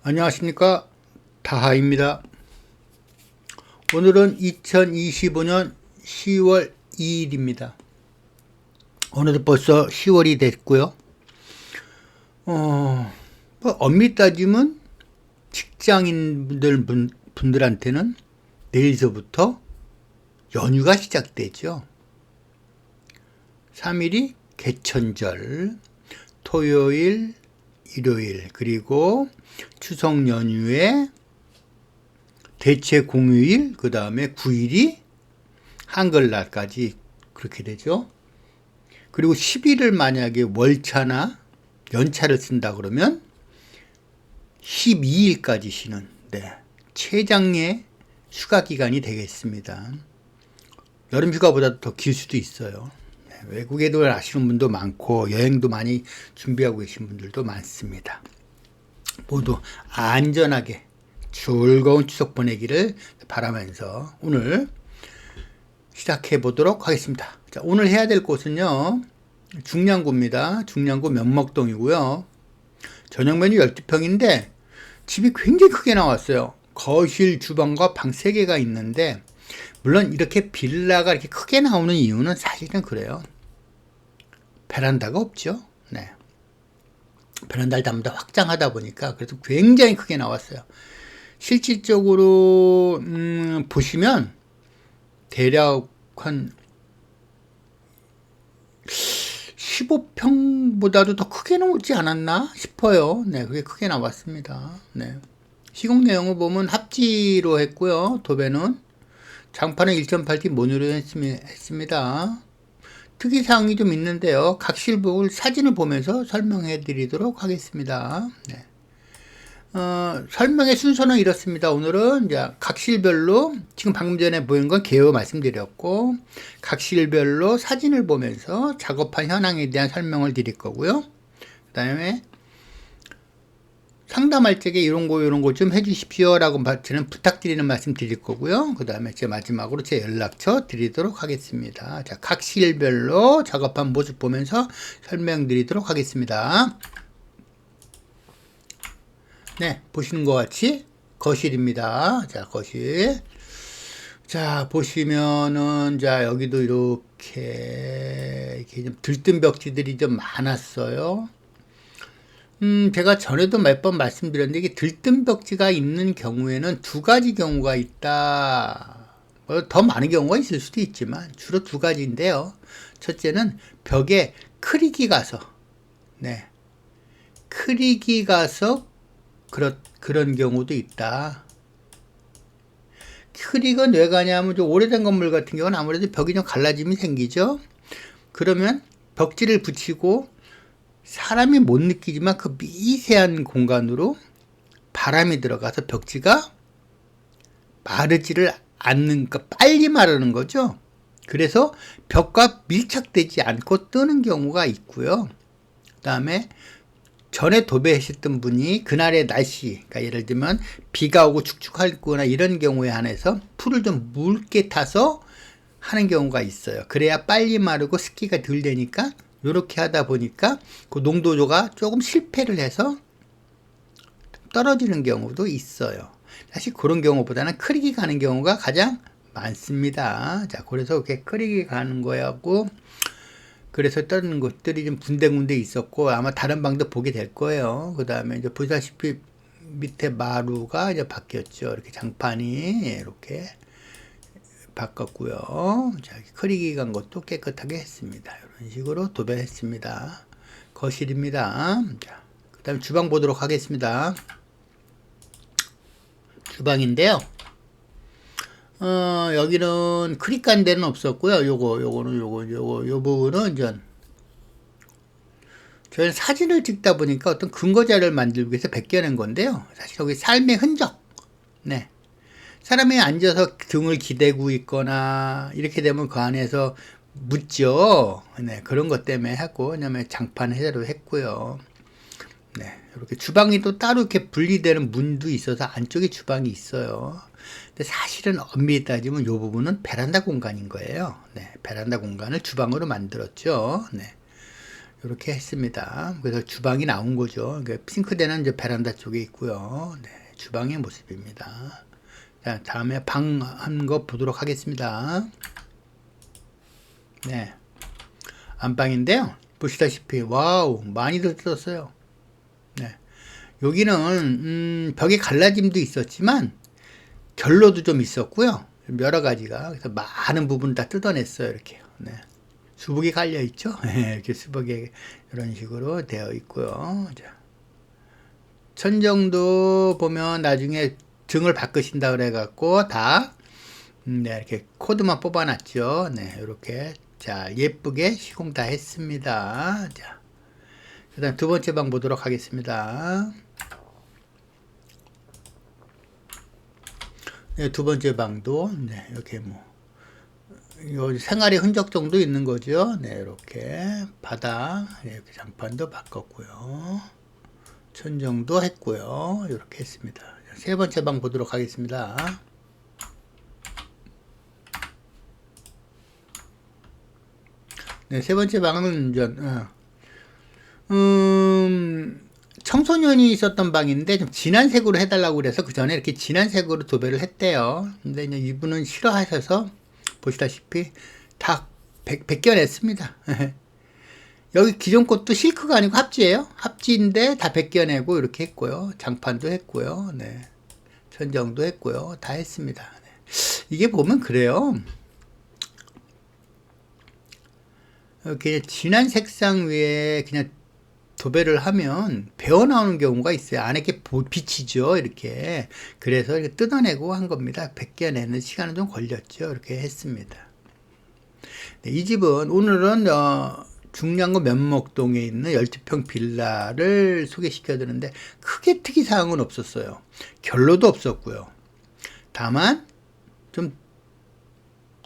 안녕하십니까, 다하입니다. 오늘은 2025년 10월 2일입니다. 오늘도 벌써 10월이 됐고요. 엄밀히 따지면 분들한테는 내일서부터 연휴가 시작되죠. 3일이 개천절, 토요일, 일요일, 그리고 추석 연휴에 대체 공휴일, 그 다음에 9일이 한글날까지 그렇게 되죠. 그리고 10일을 만약에 월차나 연차를 쓴다 그러면 12일까지 쉬는 최장의 휴가 기간이 되겠습니다. 여름 휴가보다 더 길 수도 있어요. 외국에도 아시는 분도 많고 여행도 많이 준비하고 계신 분들도 많습니다. 모두 안전하게 즐거운 추석 보내기를 바라면서 오늘 시작해 보도록 하겠습니다. 자, 오늘 해야 될 곳은요, 중량구입니다. 중량구 면목동이고요. 저녁 메뉴 12평인데 집이 굉장히 크게 나왔어요. 거실, 주방과 방 3개가 있는데, 물론 이렇게 빌라가 이렇게 크게 나오는 이유는 사실은 그래요. 베란다가 없죠. 베란다를 전부 다 확장하다 보니까 그래서 굉장히 크게 나왔어요. 실질적으로 보시면 대략 한 15평보다도 더 크게 나오지 않았나 싶어요. 그게 크게 나왔습니다. 시공 내용을 보면 합지로 했고요. 도배는 장판은 1.8T 모듈로 했습니다. 특이사항이 좀 있는데요. 각실복을 사진을 보면서 설명해 드리도록 하겠습니다. 설명의 순서는 이렇습니다. 오늘은 이제 각실별로, 지금 방금 전에 보인 건 개요 말씀드렸고, 각실별로 사진을 보면서 작업한 현황에 대한 설명을 드릴 거고요. 그 다음에 상담할 적에 이런 거 좀 해주십시오 라고 저는 부탁드리는 말씀 드릴 거고요. 그 다음에 제 마지막으로 제 연락처 드리도록 하겠습니다. 자, 각실별로 작업한 모습 보면서 설명드리도록 하겠습니다. 보시는 것 같이 거실입니다. 자, 거실. 자, 보시면은, 자, 여기도 이렇게 좀 들뜬 벽지들이 좀 많았어요. 제가 전에도 몇 번 말씀드렸는데, 이게 들뜬 벽지가 있는 경우에는 두 가지 경우가 있다. 더 많은 경우가 있을 수도 있지만, 주로 두 가지인데요. 첫째는 벽에 크릭이 가서, 크릭이 가서 그런 경우도 있다. 크릭은 왜 가냐면 좀 오래된 건물 같은 경우는 아무래도 벽이 좀 갈라짐이 생기죠. 그러면 벽지를 붙이고 사람이 못 느끼지만 그 미세한 공간으로 바람이 들어가서 벽지가 마르지를 않는, 그러니까 빨리 마르는 거죠. 그래서 벽과 밀착되지 않고 뜨는 경우가 있고요. 그 다음에 전에 도배하셨던 분이 그날의 날씨, 그러니까 예를 들면 비가 오고 축축하거나 이런 경우에 한해서 풀을 좀 묽게 타서 하는 경우가 있어요. 그래야 빨리 마르고 습기가 덜 되니까, 이렇게 하다 보니까 그 농도조가 조금 실패를 해서 떨어지는 경우도 있어요. 사실 그런 경우보다는 크릭이 가는 경우가 가장 많습니다. 자, 그래서 이렇게 크릭이 가는 거하고, 그래서 떠는 것들이 좀 군데군데 있었고, 아마 다른 방도 보게 될 거예요. 그 다음에 이제 보시다시피 밑에 마루가 이제 바뀌었죠. 이렇게 장판이 이렇게 바꿨고요. 자, 크릭이 간 것도 깨끗하게 했습니다. 이런 식으로 도배했습니다. 거실입니다. 자, 그 다음에 주방 보도록 하겠습니다. 주방인데요. 여기는 크릭 간 데는 없었고요. 요 부분은 저희는 사진을 찍다 보니까 어떤 근거 자료를 만들기 위해서 벗겨낸 건데요. 사실 여기 삶의 흔적. 사람이 앉아서 등을 기대고 있거나 이렇게 되면 그 안에서 묻죠. 그런 것 때문에 했고, 왜냐면 장판 해제로 했고요. 이렇게 주방이 또 따로 이렇게 분리되는 문도 있어서 안쪽에 주방이 있어요. 근데 사실은 엄밀히 따지면 이 부분은 베란다 공간인 거예요. 베란다 공간을 주방으로 만들었죠. 이렇게 했습니다. 그래서 주방이 나온 거죠. 그러니까 싱크대는 이제 베란다 쪽에 있고요. 네, 주방의 모습입니다. 자, 다음에 방 한 거 보도록 하겠습니다. 네, 안방인데요. 보시다시피 와우, 많이들 뜯었어요. 네, 여기는 벽에 갈라짐도 있었지만 결로도 좀 있었고요. 여러 가지가. 그래서 많은 부분 다 뜯어냈어요. 이렇게. 네. 수북이 깔려 있죠. 이렇게 수북이 이런 식으로 되어 있고요. 자, 천정도 보면 나중에 등을 바꾸신다 그래갖고 다 네, 이렇게 코드만 뽑아놨죠. 네, 이렇게 자 예쁘게 시공 다 했습니다. 자, 그다음 두 번째 방 보도록 하겠습니다. 네, 두 번째 방도 네, 이렇게 뭐 요 생활의 흔적 정도 있는 거죠. 네, 이렇게 바닥 이렇게 장판도 바꿨고요. 천정도 했고요. 이렇게 했습니다. 세 번째 방 보도록 하겠습니다. 네, 세 번째 방은 청소년이 있었던 방인데 좀 진한 색으로 해달라고 그래서 그 전에 이렇게 진한 색으로 도배를 했대요. 근데 이제 이분은 싫어하셔서 보시다시피 다 벗겨냈습니다. 여기 기존 것도 실크가 아니고 합지예요. 합지인데 다 벗겨내고 이렇게 했고요. 장판도 했고요. 네. 천정도 했고요. 다 했습니다. 네. 이게 보면 그래요. 이렇게 진한 색상 위에 그냥 도배를 하면 배어 나오는 경우가 있어요. 안에 이렇게 비치죠. 이렇게. 그래서 이렇게 뜯어내고 한 겁니다. 벗겨내는 시간은 좀 걸렸죠. 이렇게 했습니다. 네, 이 집은 오늘은 중량구 면목동에 있는 12평 빌라를 소개시켜 드렸는데 크게 특이사항은 없었어요. 결로도 없었고요. 다만 좀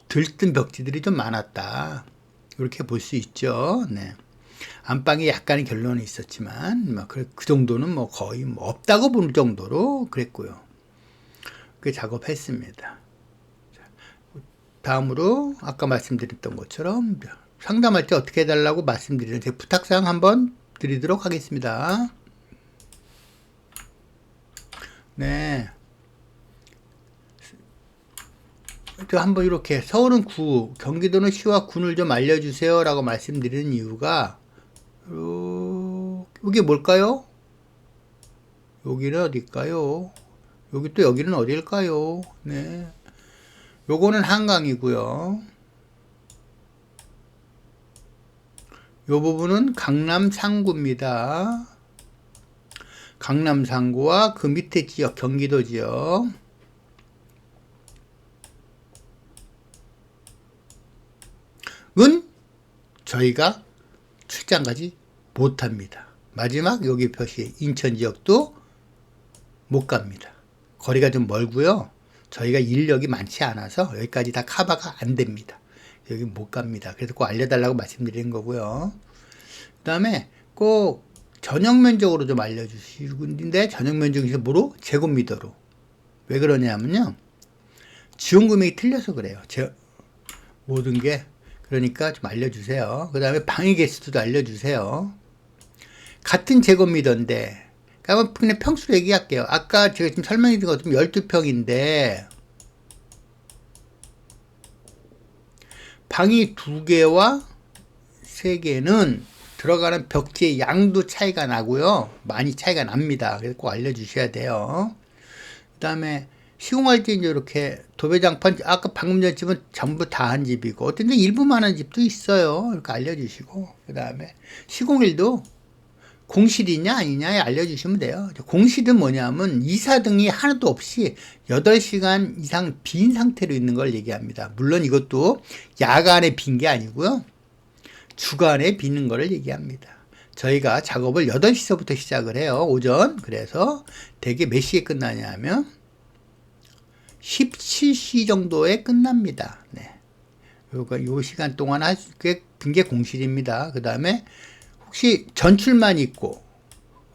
들뜬 벽지들이 좀 많았다. 이렇게 볼 수 있죠. 네. 안방에 약간의 결론은 있었지만 그 정도는 뭐 거의 뭐 없다고 볼 정도로 그랬고요. 그 작업했습니다. 다음으로 아까 말씀드렸던 것처럼 상담할 때 어떻게 해달라고 말씀드리는 제 부탁사항 한번 드리도록 하겠습니다. 네. 저 한번 이렇게 서울은 구, 경기도는 시와 군을 좀 알려주세요 라고 말씀드리는 이유가 이게 뭘까요? 여기는 어딜까요? 여기는 어딜까요? 네. 요거는 한강이고요. 요 부분은 강남 상구입니다. 강남 상구와 그 밑에 지역, 경기도 지역. 은 저희가 출장 가지 못합니다. 마지막 여기 표시 인천 지역도 못 갑니다. 거리가 좀 멀고요. 저희가 인력이 많지 않아서 여기까지 다 커버가 안 됩니다. 여기 못 갑니다. 그래서 꼭 알려달라고 말씀드리는 거고요. 그 다음에 꼭 전용 면적으로 좀 알려주시는데 전용 면적에서 뭐로? 제곱미터로. 왜 그러냐면요. 지원 금액이 틀려서 그래요. 모든 게. 그러니까 좀 알려주세요. 그 다음에 방의 개수도 알려주세요. 같은 제곱미터인데 그냥 평수로 얘기할게요. 아까 제가 지금 설명해 드린 것처럼 12평인데 방이 2개와 3개는 들어가는 벽지의 양도 차이가 나고요. 많이 차이가 납니다. 그래서 꼭 알려주셔야 돼요. 그 다음에 시공할 때 이제 이렇게 도배장판, 아까 방금 전 집은 전부 다 한 집이고, 어떤 데 일부만 한 집도 있어요. 이렇게 알려주시고, 그 다음에 시공일도 공실이냐 아니냐에 알려주시면 돼요. 공실은 뭐냐면 이사등이 하나도 없이 8시간 이상 빈 상태로 있는 걸 얘기합니다. 물론 이것도 야간에 빈 게 아니고요. 주간에 비는 거를 얘기합니다. 저희가 작업을 8시서부터 시작을 해요. 오전. 그래서 대개 몇 시에 끝나냐 하면 17시 정도에 끝납니다. 네. 요 시간 동안 할 수 있게 빈 게 공실입니다. 그 다음에 혹시 전출만 있고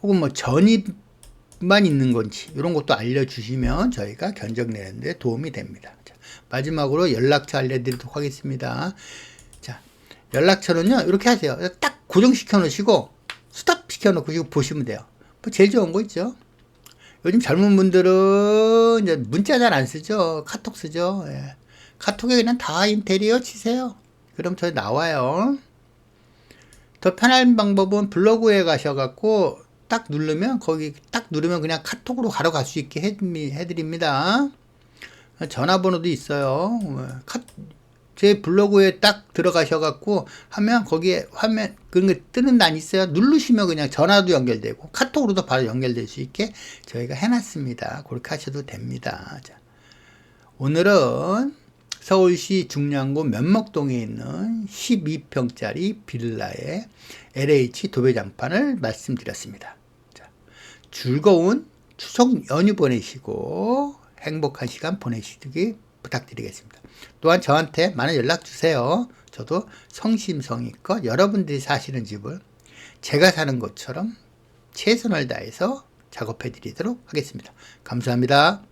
혹은 뭐 전입만 있는 건지 이런 것도 알려주시면 저희가 견적 내는 데 도움이 됩니다. 자, 마지막으로 연락처 알려드리도록 하겠습니다. 자, 연락처는요 이렇게 하세요. 딱 고정시켜 놓으시고 스탑 시켜 놓고 보시면 돼요. 뭐 제일 좋은 거 있죠. 요즘 젊은 분들은 이제 문자 잘 안 쓰죠. 카톡 쓰죠. 예. 카톡에 그냥 다 인테리어 치세요. 그럼 저 나와요. 더 편한 방법은 블로그에 가셔갖고 딱 누르면 거기 딱 누르면 그냥 카톡으로 바로 갈 수 있게 해드립니다. 전화번호도 있어요. 제 블로그에 딱 들어가셔갖고 하면 거기에 화면 그런 게 뜨는 난 있어요. 누르시면 그냥 전화도 연결되고 카톡으로도 바로 연결될 수 있게 저희가 해놨습니다. 그렇게 하셔도 됩니다. 자, 오늘은 서울시 중량구 면목동에 있는 12평짜리 빌라의 LH 도배장판을 말씀드렸습니다. 자, 즐거운 추석 연휴 보내시고 행복한 시간 보내시기 부탁드리겠습니다. 또한 저한테 많은 연락 주세요. 저도 성심성의껏 여러분들이 사시는 집을 제가 사는 것처럼 최선을 다해서 작업해 드리도록 하겠습니다. 감사합니다.